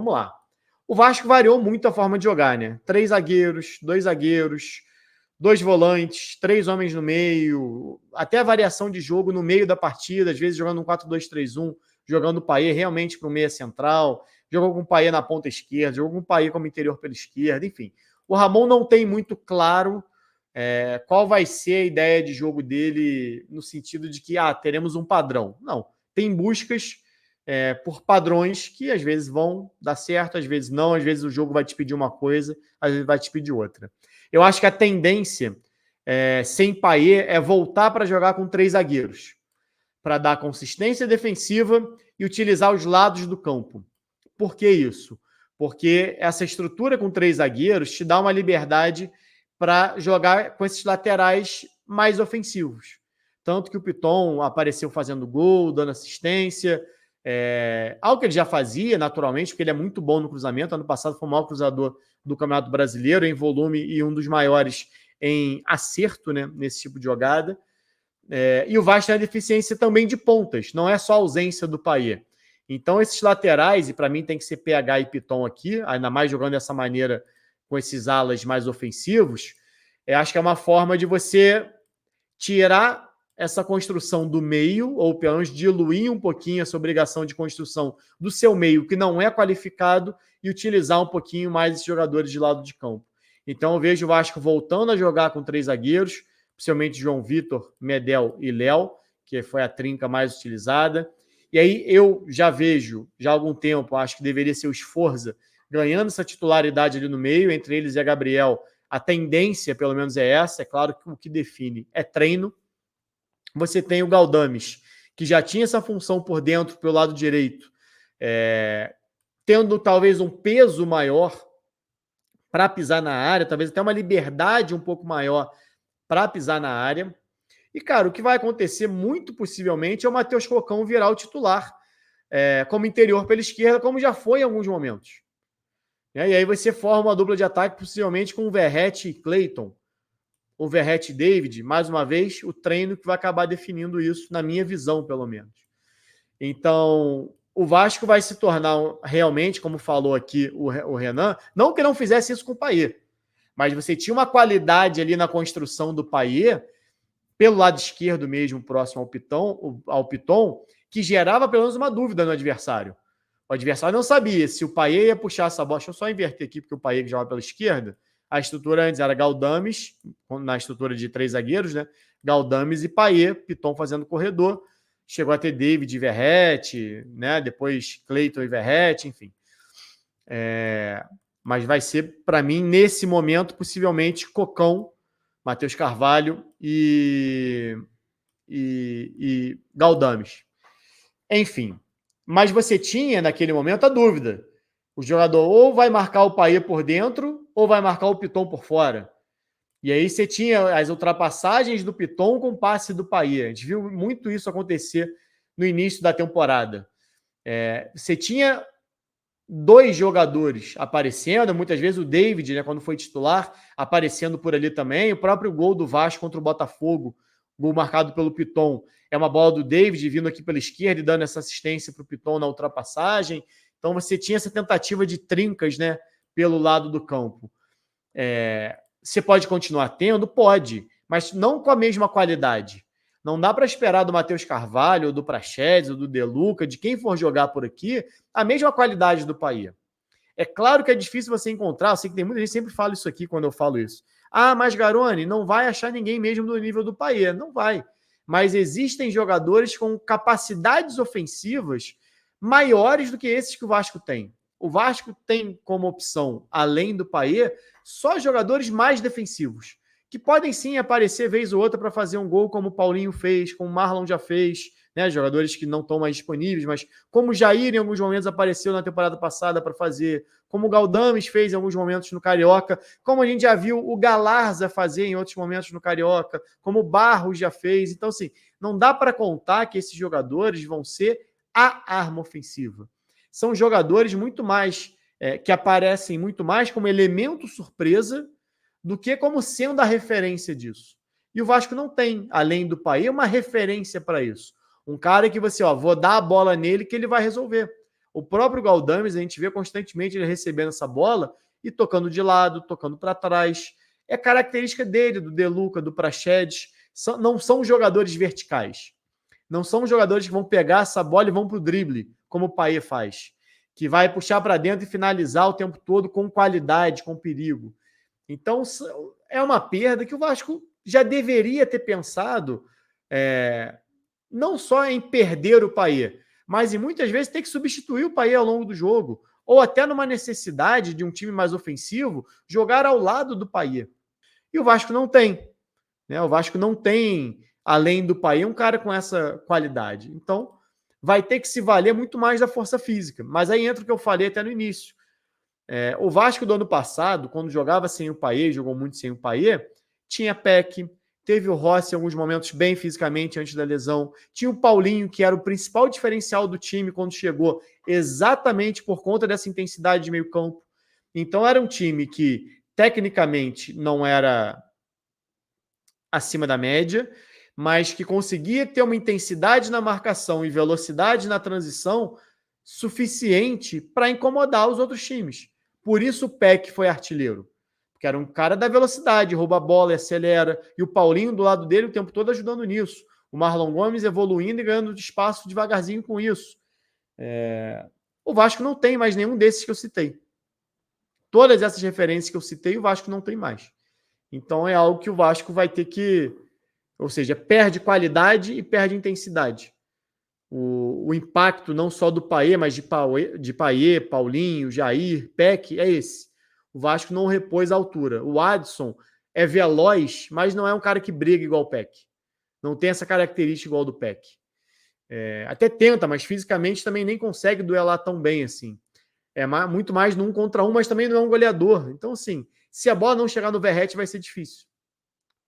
vamos lá. O Vasco variou muito a forma de jogar, né? 3 zagueiros, 2 volantes, 3 homens no meio, até a variação de jogo no meio da partida, às vezes jogando um 4-2-3-1, jogando o Payet realmente para o meia central, jogou com o Payet na ponta esquerda, jogou com o Payet como interior pela esquerda, enfim. O Ramon não tem muito claro qual vai ser a ideia de jogo dele no sentido de que teremos um padrão. Não, tem buscas por padrões que às vezes vão dar certo, às vezes não, às vezes o jogo vai te pedir uma coisa, às vezes vai te pedir outra. Eu acho que a tendência, sem Payet, é voltar para jogar com 3 zagueiros, para dar consistência defensiva e utilizar os lados do campo. Por que isso? Porque essa estrutura com 3 zagueiros te dá uma liberdade para jogar com esses laterais mais ofensivos. Tanto que o Piton apareceu fazendo gol, dando assistência, algo que ele já fazia naturalmente, porque ele é muito bom no cruzamento. Ano passado foi o maior cruzador do Campeonato Brasileiro em volume e um dos maiores em acerto, né, nesse tipo de jogada. E o Vasco tem a deficiência também de pontas, não é só a ausência do Payet. Então esses laterais, e para mim tem que ser PH e Piton aqui, ainda mais jogando dessa maneira com esses alas mais ofensivos, acho que é uma forma de você tirar essa construção do meio, ou pelo menos diluir um pouquinho essa obrigação de construção do seu meio, que não é qualificado, e utilizar um pouquinho mais esses jogadores de lado de campo. Então eu vejo o Vasco voltando a jogar com 3 zagueiros, principalmente João Vitor, Medel e Léo, que foi a trinca mais utilizada. E aí eu já vejo, já há algum tempo, acho que deveria ser o Sforza ganhando essa titularidade ali no meio, entre eles e a Gabriel. A tendência, pelo menos, é essa. É claro que o que define é treino. Você tem o Galdames, que já tinha essa função por dentro, pelo lado direito, tendo talvez um peso maior para pisar na área, talvez até uma liberdade um pouco maior para pisar na área. E, cara, o que vai acontecer muito possivelmente é o Matheus Cocão virar o titular como interior pela esquerda, como já foi em alguns momentos. E aí você forma uma dupla de ataque, possivelmente com o Verratti e Clayton, o Verratti e David, mais uma vez, o treino que vai acabar definindo isso, na minha visão, pelo menos. Então, o Vasco vai se tornar realmente, como falou aqui o Renan, não que não fizesse isso com o Payet, mas você tinha uma qualidade ali na construção do Payet, pelo lado esquerdo mesmo, próximo ao Piton, que gerava pelo menos uma dúvida no adversário. O adversário não sabia se o Payet ia puxar essa bola. Deixa eu só inverter aqui, porque o Payet joga pela esquerda. A estrutura antes era Galdames, na estrutura de 3 zagueiros, né? Galdames e Payet, Piton fazendo corredor. Chegou a ter David e Verratti, né? Depois Clayton e Verratti, enfim. Mas vai ser, para mim, nesse momento, possivelmente, Cocão, Matheus Carvalho e Galdames. Enfim. Mas você tinha, naquele momento, a dúvida. O jogador ou vai marcar o Payet por dentro ou vai marcar o Piton por fora. E aí você tinha as ultrapassagens do Piton com o passe do Payet. A gente viu muito isso acontecer no início da temporada. Você tinha 2 jogadores aparecendo, muitas vezes o David, né, quando foi titular, aparecendo por ali também. O próprio gol do Vasco contra o Botafogo, gol marcado pelo Piton, é uma bola do David vindo aqui pela esquerda e dando essa assistência para o Piton na ultrapassagem. Então você tinha essa tentativa de trincas, né, pelo lado do campo. Você pode continuar tendo? Pode, mas não com a mesma qualidade. Não dá para esperar do Matheus Carvalho, ou do Praxedes, ou do De Luca, de quem for jogar por aqui, a mesma qualidade do Payet. É claro que é difícil você encontrar, eu sei que tem muita gente que sempre fala isso aqui quando eu falo isso. Mas Garoni, não vai achar ninguém mesmo do nível do Payet. Não vai. Mas existem jogadores com capacidades ofensivas maiores do que esses que o Vasco tem. O Vasco tem como opção, além do Payet, só jogadores mais defensivos, que podem sim aparecer vez ou outra para fazer um gol, como o Paulinho fez, como o Marlon já fez, né? Jogadores que não estão mais disponíveis, mas como o Jair em alguns momentos apareceu na temporada passada para fazer, como o Galdames fez em alguns momentos no Carioca, como a gente já viu o Galarza fazer em outros momentos no Carioca, como o Barros já fez. Então, assim, não dá para contar que esses jogadores vão ser a arma ofensiva. São jogadores muito mais, que aparecem muito mais como elemento surpresa do que como sendo a referência disso. E o Vasco não tem, além do Payet, uma referência para isso. Um cara que você, vou dar a bola nele que ele vai resolver. O próprio Galdames, a gente vê constantemente ele recebendo essa bola e tocando de lado, tocando para trás. É característica dele, do De Luca, do Praxedes. Não são jogadores verticais. Não são jogadores que vão pegar essa bola e vão para o drible, como o Payet faz. Que vai puxar para dentro e finalizar o tempo todo com qualidade, com perigo. Então, é uma perda que o Vasco já deveria ter pensado, não só em perder o Payet, mas em muitas vezes ter que substituir o Payet ao longo do jogo, ou até numa necessidade de um time mais ofensivo, jogar ao lado do Payet. E o Vasco não tem. Né? O Vasco não tem, além do Payet, um cara com essa qualidade. Então, vai ter que se valer muito mais da força física. Mas aí entra o que eu falei até no início. O Vasco do ano passado, quando jogava sem o Payet, jogou muito sem o Payet, tinha Peck, teve o Rossi em alguns momentos bem fisicamente antes da lesão, tinha o Paulinho, que era o principal diferencial do time quando chegou, exatamente por conta dessa intensidade de meio campo. Então era um time que, tecnicamente, não era acima da média, mas que conseguia ter uma intensidade na marcação e velocidade na transição suficiente para incomodar os outros times. Por isso o Peck foi artilheiro, porque era um cara da velocidade, rouba a bola e acelera, e o Paulinho do lado dele o tempo todo ajudando nisso. O Marlon Gomes evoluindo e ganhando espaço devagarzinho com isso. O Vasco não tem mais nenhum desses que eu citei. Todas essas referências que eu citei, o Vasco não tem mais. Então é algo que o Vasco vai ter que... Ou seja, perde qualidade e perde intensidade. O impacto não só do Payet, mas de Payet, Paulinho, Jair, Peck, é esse. O Vasco não repôs a altura. O Adson é veloz, mas não é um cara que briga igual o Peck. Não tem essa característica igual do Peck. Até tenta, mas fisicamente também nem consegue duelar tão bem assim. Muito mais no 1 contra 1, mas também não é um goleador. Então, assim, se a bola não chegar no Verratti, vai ser difícil.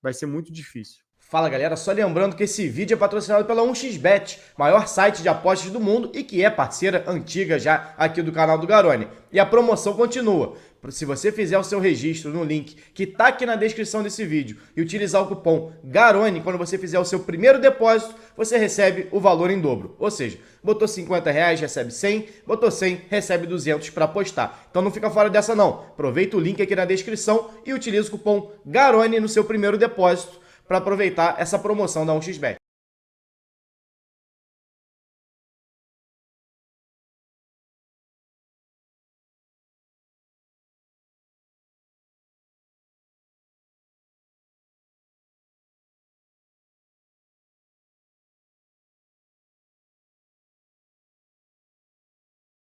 Vai ser muito difícil. Fala galera, só lembrando que esse vídeo é patrocinado pela 1xBet, maior site de apostas do mundo e que é parceira antiga já aqui do canal do Garone. E a promoção continua. Se você fizer o seu registro no link que está aqui na descrição desse vídeo e utilizar o cupom GARONE, quando você fizer o seu primeiro depósito, você recebe o valor em dobro. Ou seja, botou R$50, recebe 100, botou 100, recebe 200 para apostar. Então não fica fora dessa não. Aproveita o link aqui na descrição e utiliza o cupom GARONE no seu primeiro depósito para aproveitar essa promoção da 1xBet.